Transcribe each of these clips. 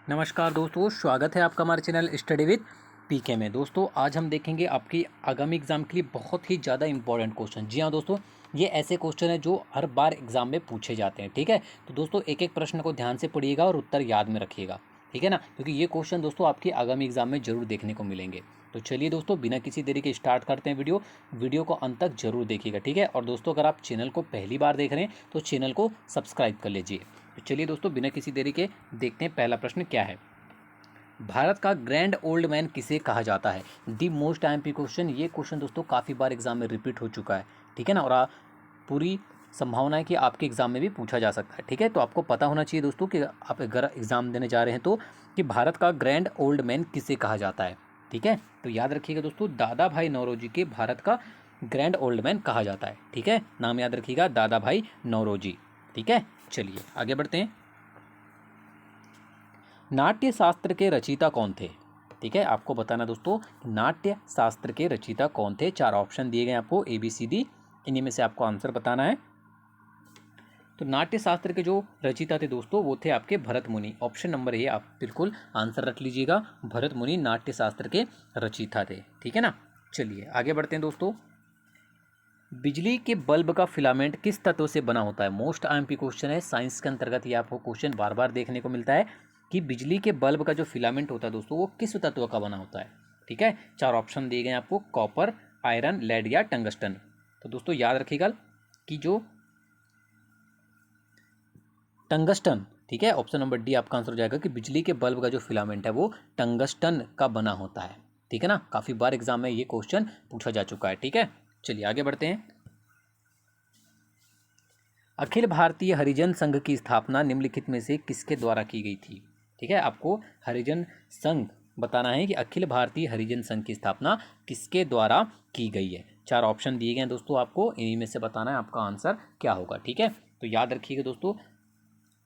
नमस्कार दोस्तों, स्वागत है आपका हमारे चैनल स्टडी विद पीके में। दोस्तों आज हम देखेंगे आपकी आगामी एग्जाम के लिए बहुत ही ज़्यादा इंपॉर्टेंट क्वेश्चन। जी हाँ दोस्तों, ये ऐसे क्वेश्चन है जो हर बार एग्जाम में पूछे जाते हैं। ठीक है, तो दोस्तों एक एक प्रश्न को ध्यान से पढ़िएगा और उत्तर याद में रखिएगा। ठीक है ना, क्योंकि ये क्वेश्चन दोस्तों आपकी आगामी एग्जाम में जरूर देखने को मिलेंगे। तो चलिए दोस्तों, बिना किसी देरी के स्टार्ट करते हैं वीडियो को अंत तक जरूर देखिएगा। ठीक है, और दोस्तों अगर आप चैनल को पहली बार देख रहे हैं तो चैनल को सब्सक्राइब कर लीजिए। तो चलिए दोस्तों, बिना किसी देरी के देखते हैं पहला प्रश्न क्या है। भारत का ग्रैंड ओल्ड मैन किसे कहा जाता है? The most IMP question. ये क्वेश्चन दोस्तों काफ़ी बार एग्जाम में रिपीट हो चुका है। ठीक है ना, और पूरी संभावना है कि आपके एग्ज़ाम में भी पूछा जा सकता है। ठीक है, तो आपको पता होना चाहिए दोस्तों कि आप अगर एग्ज़ाम देने जा रहे हैं तो कि भारत का ग्रैंड ओल्ड मैन किसे कहा जाता है। ठीक है, तो याद रखिएगा दोस्तों, दादा भाई नौरोजी के भारत का ग्रैंड ओल्ड मैन कहा जाता है। ठीक है, नाम याद रखिएगा, दादा भाई नौरोजी। ठीक है, चलिए आगे बढ़ते हैं। नाट्य शास्त्र के रचयिता कौन थे? ठीक है, आपको बताना दोस्तों, नाट्य शास्त्र के रचयिता कौन थे। 4 ऑप्शन दिए गए आपको, ABCD, इन्हीं में से आपको आंसर बताना है। तो नाट्य शास्त्र के जो रचयिता थे दोस्तों वो थे आपके भरत मुनि। ऑप्शन नंबर ए आप बिल्कुल आंसर रख लीजिएगा, भरत मुनि नाट्य शास्त्र के रचयिता थे। ठीक है ना, चलिए आगे बढ़ते हैं दोस्तों। बिजली के बल्ब का फिलामेंट किस तत्व से बना होता है? मोस्ट आईएमपी क्वेश्चन है, साइंस के अंतर्गत ये आपको क्वेश्चन बार बार देखने को मिलता है कि बिजली के बल्ब का जो फिलामेंट होता है दोस्तों वो किस तत्व का बना होता है। ठीक है, 4 ऑप्शन दिए गए आपको, कॉपर, आयरन, लेड या टंगस्टन। तो दोस्तों याद रखिएगा कि जो टंगस्टन, ठीक है, ऑप्शन नंबर डी आपका आंसर हो जाएगा कि बिजली के बल्ब का जो फिलामेंट है वो टंगस्टन का बना होता है। ठीक है ना, काफ़ी बार एग्जाम में ये क्वेश्चन पूछा जा चुका है। ठीक है, चलिए आगे बढ़ते हैं। अखिल भारतीय हरिजन संघ की स्थापना निम्नलिखित में से किसके द्वारा की गई थी? ठीक है, आपको हरिजन संघ बताना है कि अखिल भारतीय हरिजन संघ की स्थापना किसके द्वारा की गई है। 4 ऑप्शन दिए गए हैं दोस्तों, आपको इन्हीं में से बताना है आपका आंसर क्या होगा। ठीक है, तो याद रखिएगा दोस्तों,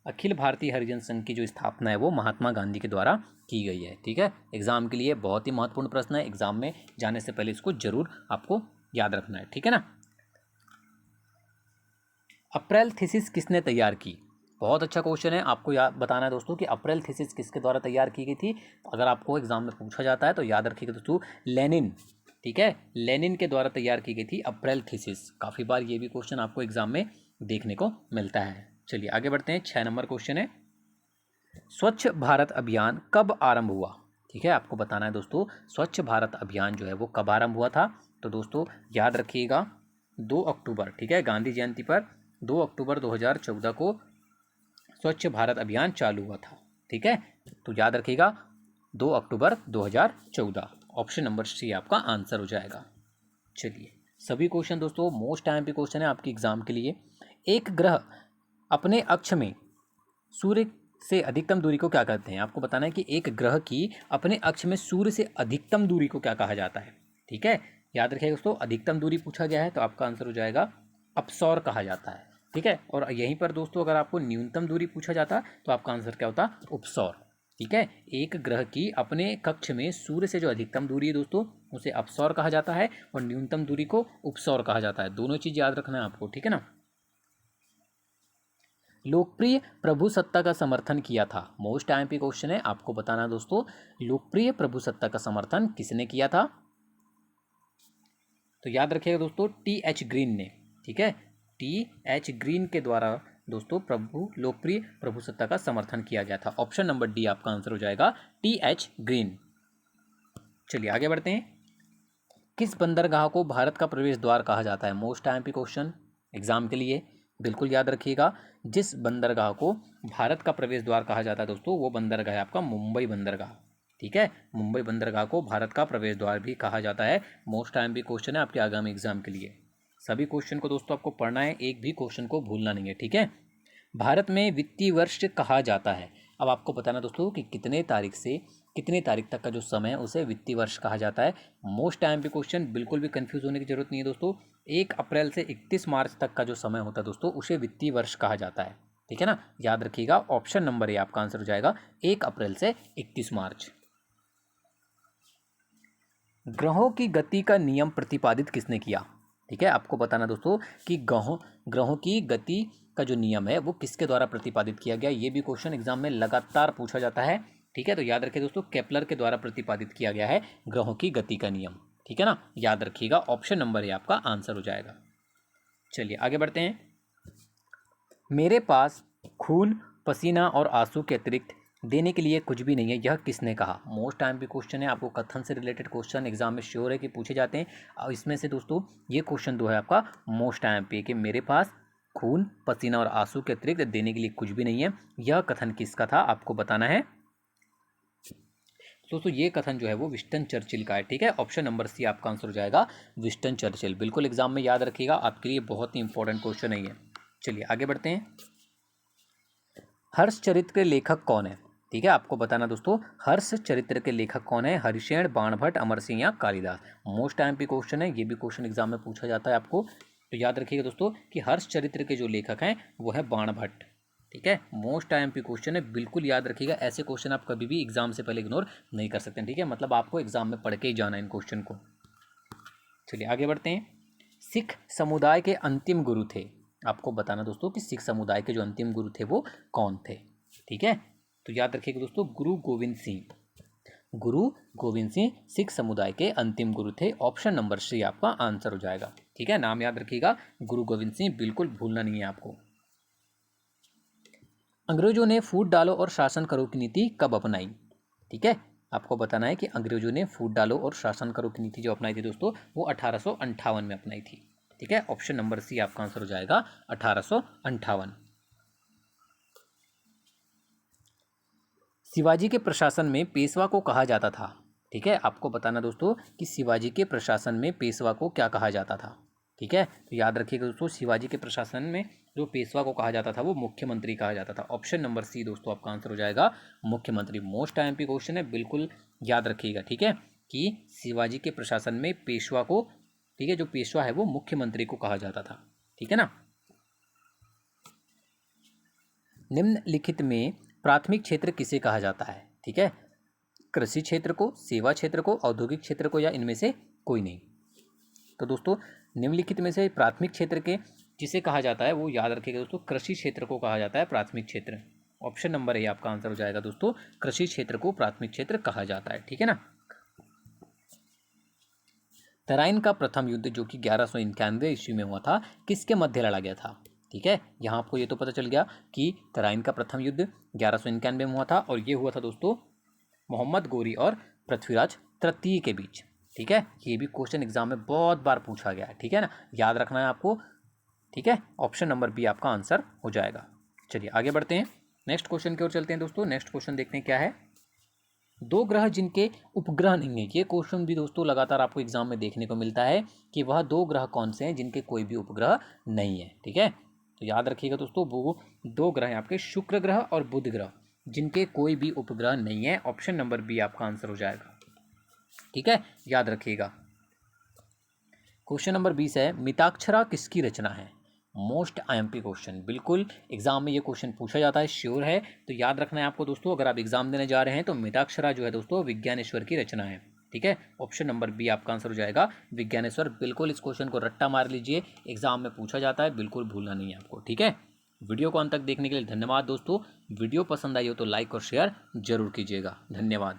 अखिल भारतीय हरिजन संघ की जो स्थापना है वो महात्मा गांधी के द्वारा की गई है। ठीक है, एग्जाम के लिए बहुत ही महत्वपूर्ण प्रश्न है, एग्जाम में जाने से पहले इसको जरूर आपको याद रखना है। ठीक है ना, अप्रैल थीसिस किसने तैयार की? बहुत अच्छा क्वेश्चन है, आपको याद बताना है दोस्तों कि अप्रैल थीसिस किसके द्वारा तैयार की गई थी। अगर आपको एग्जाम में पूछा जाता है तो याद रखिएगा दोस्तों, लेनिन। ठीक है, लेनिन के द्वारा तैयार की गई थी अप्रैल थीसिस। काफ़ी बार ये भी क्वेश्चन आपको एग्जाम में देखने को मिलता है। चलिए आगे बढ़ते हैं। 6 नंबर क्वेश्चन है, स्वच्छ भारत अभियान कब आरंभ हुआ? ठीक है, आपको बताना है दोस्तों, स्वच्छ भारत अभियान जो है वो कब आरंभ हुआ था। तो दोस्तों याद रखिएगा, 2 अक्टूबर, ठीक है, गांधी जयंती पर 2 अक्टूबर 2014 को स्वच्छ भारत अभियान चालू हुआ था। ठीक है, तो याद रखिएगा 2 अक्टूबर 2014। ऑप्शन नंबर सी आपका आंसर हो जाएगा। चलिए, सभी क्वेश्चन दोस्तों मोस्ट आईएमपी क्वेश्चन है आपकी एग्जाम के लिए। एक ग्रह अपने अक्ष में सूर्य से अधिकतम दूरी को क्या कहते हैं? आपको बताना है कि एक ग्रह की अपने अक्ष में सूर्य से अधिकतम दूरी को क्या कहा जाता है। ठीक है, याद रखिएगा दोस्तों, अधिकतम दूरी पूछा गया है तो आपका आंसर हो जाएगा अपसौर कहा जाता है। ठीक है, और यहीं पर दोस्तों अगर आपको न्यूनतम दूरी पूछा जाता तो आपका आंसर क्या होता? उपसौर। ठीक है, एक ग्रह की अपने कक्ष में सूर्य से जो अधिकतम दूरी है दोस्तों उसे अपसौर कहा जाता है और न्यूनतम दूरी को उपसौर कहा जाता है। दोनों चीज याद रखना है आपको। ठीक है ना, लोकप्रिय प्रभुसत्ता का समर्थन किया था। मोस्ट आईएमपी क्वेश्चन है, आपको बताना दोस्तों, लोकप्रिय प्रभुसत्ता का समर्थन किसने किया था? तो याद रखिएगा दोस्तों, TH ग्रीन ने। ठीक है, TH ग्रीन के द्वारा दोस्तों लोकप्रिय प्रभुसत्ता का समर्थन किया गया था। ऑप्शन नंबर डी आपका आंसर हो जाएगा, TH ग्रीन। चलिए आगे बढ़ते हैं। किस बंदरगाह को भारत का प्रवेश द्वार कहा जाता है? मोस्ट आईएमपी क्वेश्चन एग्जाम के लिए, बिल्कुल याद रखिएगा। जिस बंदरगाह को भारत का प्रवेश द्वार कहा जाता है दोस्तों वो बंदरगाह है आपका मुंबई बंदरगाह। ठीक है, मुंबई बंदरगाह को भारत का प्रवेश द्वार भी कहा जाता है। मोस्ट आईएमपी क्वेश्चन है आपके आगामी एग्जाम के लिए। सभी क्वेश्चन को दोस्तों आपको पढ़ना है, एक भी क्वेश्चन को भूलना नहीं है। ठीक है, भारत में वित्तीय वर्ष कहा जाता है। अब आपको बताना दोस्तों कि कितने तारीख से कितनी तारीख तक का जो समय है उसे वित्तीय वर्ष कहा जाता है। मोस्ट टाइम पे क्वेश्चन, बिल्कुल भी कंफ्यूज होने की जरूरत नहीं है दोस्तों। 1 अप्रैल से 31 मार्च तक का जो समय होता है दोस्तों उसे वित्तीय वर्ष कहा जाता है। ठीक है ना, याद रखिएगा, ऑप्शन नंबर ए आपका आंसर हो जाएगा, 1 अप्रैल से 31 मार्च। ग्रहों की गति का नियम प्रतिपादित किसने किया? ठीक है, आपको बताना दोस्तों कि ग्रहों की गति का जो नियम है वो किसके द्वारा प्रतिपादित किया गया। ये भी क्वेश्चन एग्जाम में लगातार पूछा जाता है। ठीक है, तो याद रखिए दोस्तों, केपलर के द्वारा प्रतिपादित किया गया है ग्रहों की गति का नियम। ठीक है ना, याद रखिएगा, ऑप्शन नंबर ए आपका आंसर हो जाएगा। चलिए आगे बढ़ते हैं। मेरे पास खून, पसीना और आंसू के अतिरिक्त देने के लिए कुछ भी नहीं है, यह किसने कहा। मोस्ट टाइम भी क्वेश्चन है, आपको कथन से रिलेटेड क्वेश्चन एग्जाम में श्योर है कि पूछे जाते हैं। और इसमें से दोस्तों ये क्वेश्चन दो है आपका मोस्ट टाइम पे, कि मेरे पास खून, पसीना और आंसू के अतिरिक्त देने के लिए कुछ भी नहीं है, यह कथन किसका था, आपको बताना है। दोस्तों ये कथन जो है वो विंस्टन चर्चिल का है। ठीक है, ऑप्शन नंबर सी आपका आंसर हो जाएगा, विंस्टन चर्चिल। बिल्कुल एग्जाम में याद रखिएगा, आपके लिए बहुत ही इंपॉर्टेंट क्वेश्चन है ये। चलिए आगे बढ़ते हैं। हर्ष चरित्र के लेखक कौन है। ठीक है, आपको बताना दोस्तों, हर्ष चरित्र के लेखक कौन है, हरिशेन, बाणभट्ट, अमर सिंह या कालिदास। मोस्ट टाइम पे क्वेश्चन है, ये भी क्वेश्चन एग्जाम में पूछा जाता है आपको, तो याद रखिएगा दोस्तों कि हर्ष चरित्र के जो लेखक हैं वो है बाणभट्ट। ठीक है, मोस्ट टाइम पे क्वेश्चन है, बिल्कुल याद रखिएगा। ऐसे क्वेश्चन आप कभी भी एग्जाम से पहले इग्नोर नहीं कर सकते। ठीक है, मतलब आपको एग्जाम में पढ़ के ही जाना है इन क्वेश्चन को। चलिए आगे बढ़ते हैं। सिख समुदाय के अंतिम गुरु थे, आपको बताना दोस्तों कि सिख समुदाय के जो अंतिम गुरु थे वो कौन थे। ठीक है, तो याद रखिएगा दोस्तों, गुरु गोविंद सिंह। गुरु गोविंद सिंह सिख समुदाय के अंतिम गुरु थे, ऑप्शन नंबर सी आपका आंसर हो जाएगा। ठीक है, नाम याद रखिएगा, गुरु गोविंद सिंह, बिल्कुल भूलना नहीं है आपको। अंग्रेजों ने फूट डालो और शासन करो की नीति कब अपनाई। ठीक है, आपको बताना है कि अंग्रेजों ने फूट डालो और शासन करो की नीति जो अपनाई थी दोस्तों, वो 1858 में अपनाई थी। ठीक है, ऑप्शन नंबर सी आपका आंसर हो जाएगा, 1858। शिवाजी के प्रशासन में पेशवा को कहा जाता था। ठीक है, आपको बताना दोस्तों कि शिवाजी के प्रशासन में पेशवा को क्या कहा जाता था। ठीक है, तो याद रखिएगा दोस्तों, शिवाजी के प्रशासन में जो पेशवा को कहा जाता था वो मुख्यमंत्री कहा जाता था। ऑप्शन नंबर सी दोस्तों आपका आंसर हो जाएगा, मुख्यमंत्री। मोस्ट टाइम पे क्वेश्चन है, बिल्कुल याद रखिएगा। ठीक है, कि शिवाजी के प्रशासन में पेशवा को, ठीक है, जो पेशवा है वो मुख्यमंत्री को कहा जाता था। ठीक है ना। निम्नलिखित में प्राथमिक क्षेत्र किसे कहा जाता है। ठीक है, कृषि क्षेत्र को, सेवा क्षेत्र को, औद्योगिक क्षेत्र को, या इनमें से कोई नहीं। तो दोस्तों निम्नलिखित में से प्राथमिक क्षेत्र के जिसे कहा जाता है वो याद रखिएगा दोस्तों, कृषि क्षेत्र को कहा जाता है प्राथमिक क्षेत्र। ऑप्शन नंबर ए आपका आंसर हो जाएगा दोस्तों, कृषि क्षेत्र को प्राथमिक क्षेत्र कहा जाता है। ठीक है ना। तराइन का प्रथम युद्ध जो कि 1191 ईस्वी में हुआ था, किसके मध्य लड़ा गया था। ठीक है, यहाँ आपको ये तो पता चल गया कि तराइन का प्रथम युद्ध 1191 में हुआ था, और ये हुआ था दोस्तों मोहम्मद गोरी और पृथ्वीराज तृतीय के बीच। ठीक है, ये भी क्वेश्चन एग्जाम में बहुत बार पूछा गया है। ठीक है ना, याद रखना है आपको। ठीक है, ऑप्शन नंबर बी आपका आंसर हो जाएगा। चलिए आगे बढ़ते हैं, नेक्स्ट क्वेश्चन की ओर चलते हैं दोस्तों। नेक्स्ट क्वेश्चन देखते हैं क्या है। दो ग्रह जिनके उपग्रह नहीं है, ये क्वेश्चन भी दोस्तों लगातार आपको एग्जाम में देखने को मिलता है कि वह दो ग्रह कौन से हैं जिनके कोई भी उपग्रह नहीं है। ठीक है, तो याद रखिएगा दोस्तों, वो दो ग्रह हैं आपके, शुक्र ग्रह और बुध ग्रह, जिनके कोई भी उपग्रह नहीं है। ऑप्शन नंबर बी आपका आंसर हो जाएगा। ठीक है, याद रखिएगा। क्वेश्चन नंबर 20 है, मिताक्षरा किसकी रचना है। मोस्ट आईएमपी क्वेश्चन, बिल्कुल एग्जाम में ये क्वेश्चन पूछा जाता है, श्योर है। तो याद रखना है आपको दोस्तों, अगर आप एग्जाम देने जा रहे हैं तो मिताक्षरा जो है दोस्तों विज्ञानेश्वर की रचना है। ठीक है, ऑप्शन नंबर बी आपका आंसर हो जाएगा, विज्ञानेश्वर। बिल्कुल इस क्वेश्चन को रट्टा मार लीजिए, एग्जाम में पूछा जाता है, बिल्कुल भूलना नहीं है आपको। ठीक है, वीडियो को अंत तक देखने के लिए धन्यवाद दोस्तों। वीडियो पसंद आई हो तो लाइक और शेयर जरूर कीजिएगा। धन्यवाद।